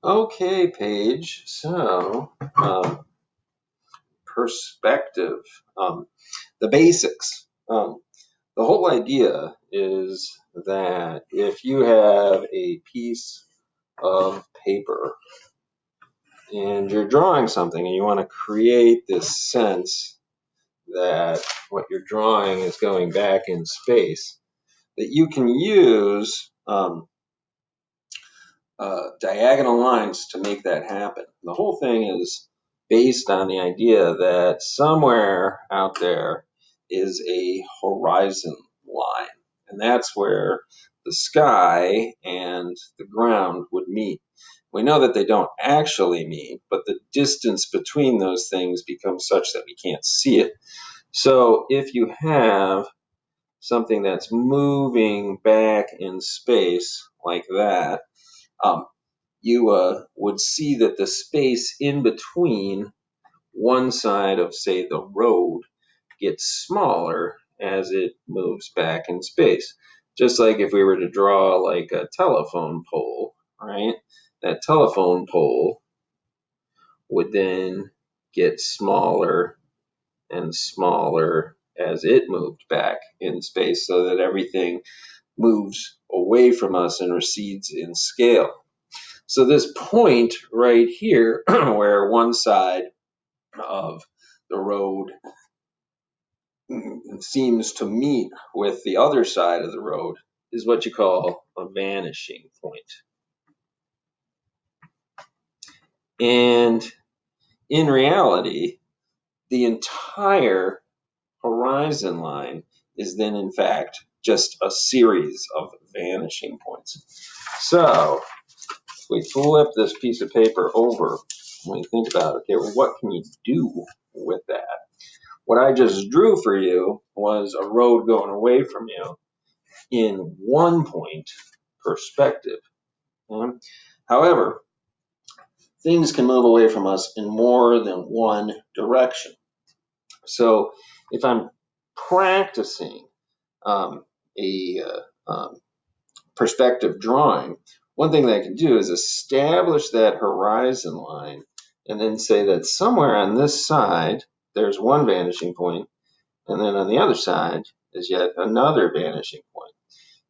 Okay, Paige. Perspective. The basics. The whole idea is that if you have a piece of paper and you're drawing something and you want to create this sense that what you're drawing is going back in space, that you can use diagonal lines to make that happen. The whole thing is based on the idea that somewhere out there is a horizon line, and that's where the sky and the ground would meet. We know that they don't actually meet, but the distance between those things becomes such that we can't see it. So if you have something that's moving back in space like that, um, you would see that the space in between one side of, say, the road gets smaller as it moves back in space. Just like if we were to draw like a telephone pole, right? That telephone pole would then get smaller and smaller as it moved back in space so that everything moves away from us and recedes in scale. So this point right here, where one side of the road seems to meet with the other side of the road, is what you call a vanishing point. And in reality, the entire horizon line is then in fact just a series of vanishing points. So we flip this piece of paper over, when you think about it, okay, well, what can you do with that? What I just drew for you was a road going away from you in one point perspective. Okay? However, things can move away from us in more than one direction. So if I'm practicing a perspective drawing, one thing that I can do is establish that horizon line and then say that somewhere on this side, there's one vanishing point, and then on the other side is yet another vanishing point.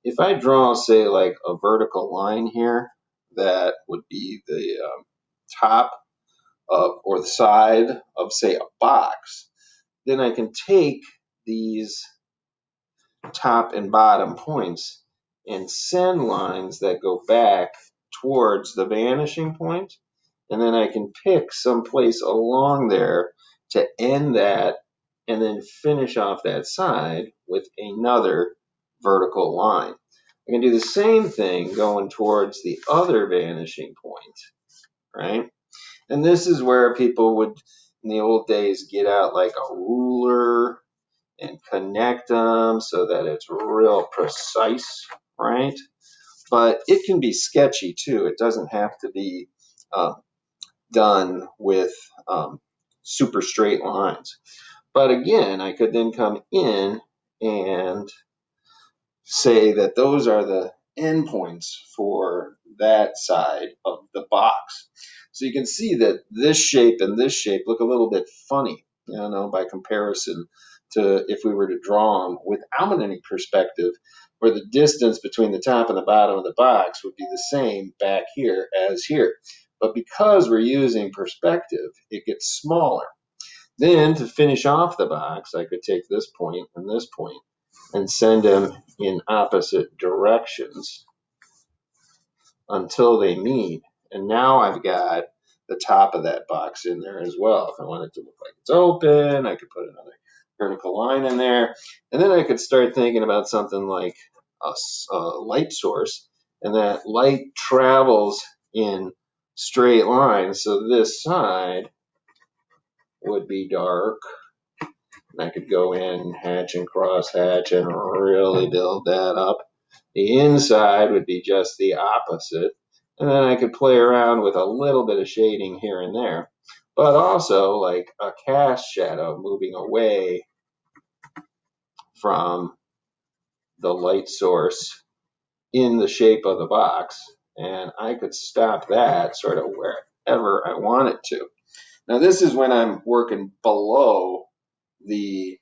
If I draw, say, like a vertical line here, that would be the top of, or the side of, say, a box, then I can take these top and bottom points and send lines that go back towards the vanishing point, and then I can pick some place along there to end that and then finish off that side with another vertical line. I can do the same thing going towards the other vanishing point, right? And this is where people would, in the old days, get out like a ruler and connect them so that it's real precise, right? But it can be sketchy too. It doesn't have to be uh, done with super straight lines. But again, I could then come in and say that those are the endpoints for that side of the box. So you can see that this shape and this shape look a little bit funny, by comparison to if we were to draw them without any perspective, where the distance between the top and the bottom of the box would be the same back here as here. But because we're using perspective, it gets smaller. Then to finish off the box, I could take this point and this point and send them in opposite directions until they meet. And now I've got the top of that box in there as well. If I want it to look like it's open, I could put another vertical line in there. And then I could start thinking about something like a light source. And that light travels in straight lines. So this side would be dark. And I could go in, hatch and cross hatch, and really build that up. The inside would be just the opposite. And then I could play around with a little bit of shading here and there. But also like a cast shadow moving away from the light source in the shape of the box. and I could stop that sort of wherever I want it to. Now, this is when I'm working below the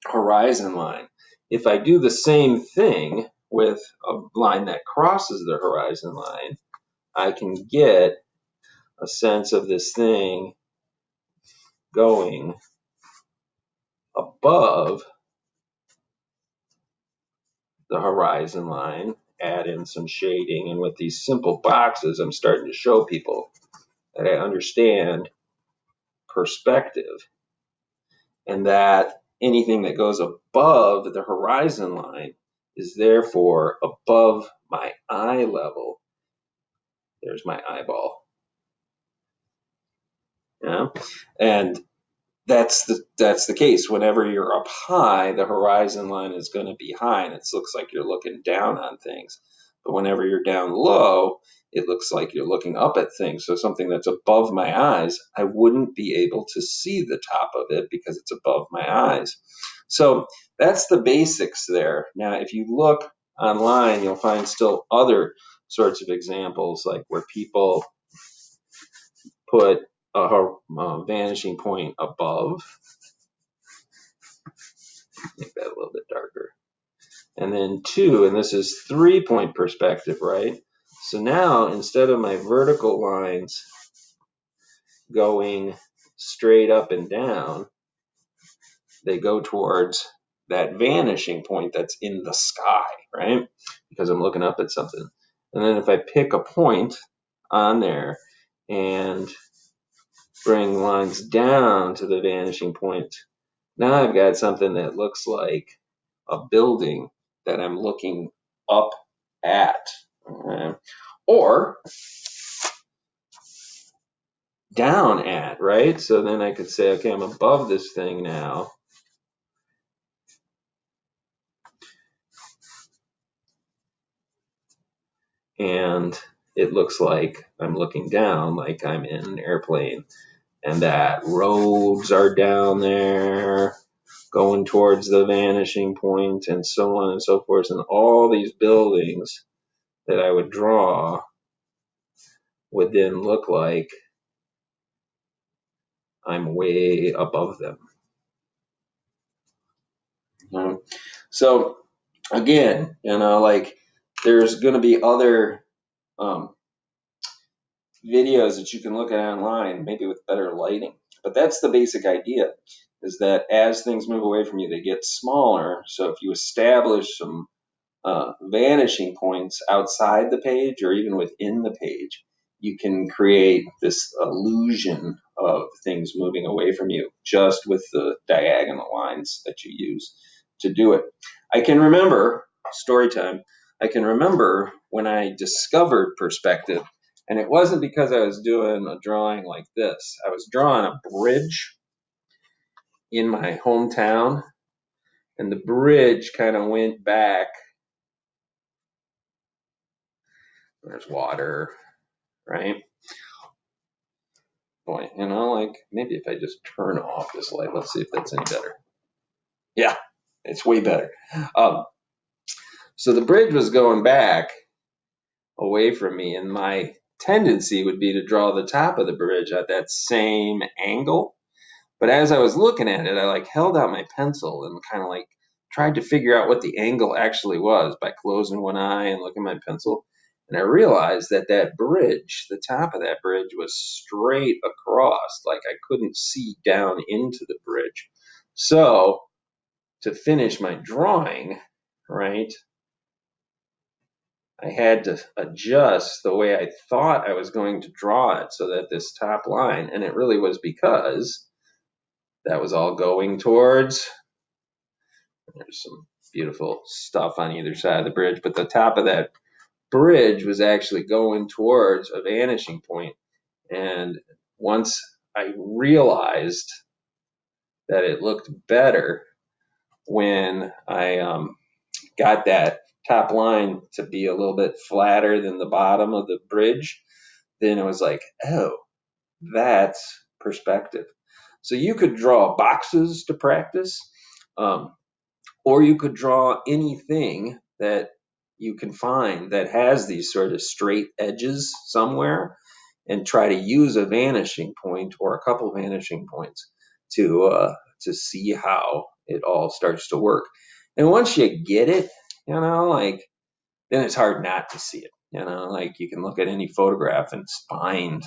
horizon line. If I do the same thing with a line that crosses the horizon line, I can get a sense of this thing going above the horizon line, add in some shading, and with these simple boxes, I'm starting to show people that I understand perspective and that anything that goes above the horizon line is therefore above my eye level. There's my eyeball. Yeah. And that's the case. Whenever you're up high, the horizon line is going to be high, and it looks like you're looking down on things. But whenever you're down low, it looks like you're looking up at things. So something that's above my eyes, I wouldn't be able to see the top of it because it's above my eyes. So that's the basics there. Now, if you look online, you'll find still other sorts of examples, like where people put a vanishing point above. Make that a little bit darker. And then 2, and this is 3-point perspective, right? So now instead of my vertical lines going straight up and down, they go towards that vanishing point that's in the sky, right? Because I'm looking up at something. And then if I pick a point on there and bring lines down to the vanishing point, now I've got something that looks like a building that I'm looking up at. Or down at, right? So then I could say, okay, I'm above this thing now. And it looks like I'm looking down, like I'm in an airplane. And that roads are down there going towards the vanishing point, and so on and so forth. And all these buildings that I would draw would then look like I'm way above them. So again, like there's going to be other videos that you can look at online, maybe with better lighting. But that's the basic idea, is that as things move away from you, they get smaller. So if you establish some vanishing points outside the page or even within the page, you can create this illusion of things moving away from you just with the diagonal lines that you use to do it. I can remember, story time, I can remember when I discovered perspective, and it wasn't because I was doing a drawing like this. I was drawing a bridge in my hometown, and the bridge kind of went back. There's water, right? Boy, like maybe if I just turn off this light, let's see if that's any better. Yeah, it's way better. So the bridge was going back away from me, and my tendency would be to draw the top of the bridge at that same angle. But as I was looking at it, I like held out my pencil and kind of like tried to figure out what the angle actually was by closing one eye and looking at my pencil. And I realized that that bridge, the top of that bridge was straight across, like I couldn't see down into the bridge. So to finish my drawing, right, I had to adjust the way I thought I was going to draw it so that this top line, and it really was because that was all going towards. There's some beautiful stuff on either side of the bridge, but the top of that bridge was actually going towards a vanishing point. And once I realized that it looked better when I got that top line to be a little bit flatter than the bottom of the bridge, then it was like, oh, that's perspective. So you could draw boxes to practice. Or you could draw anything that you can find that has these sort of straight edges somewhere, and try to use a vanishing point or a couple vanishing points to see how it all starts to work. And once you get it, like, then it's hard not to see it. Like, you can look at any photograph and find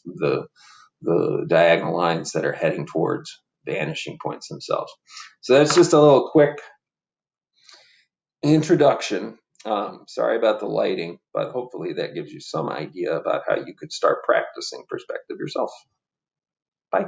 the diagonal lines that are heading towards vanishing points themselves. So that's just a little quick introduction. Sorry about the lighting, but hopefully that gives you some idea about how you could start practicing perspective yourself. Bye.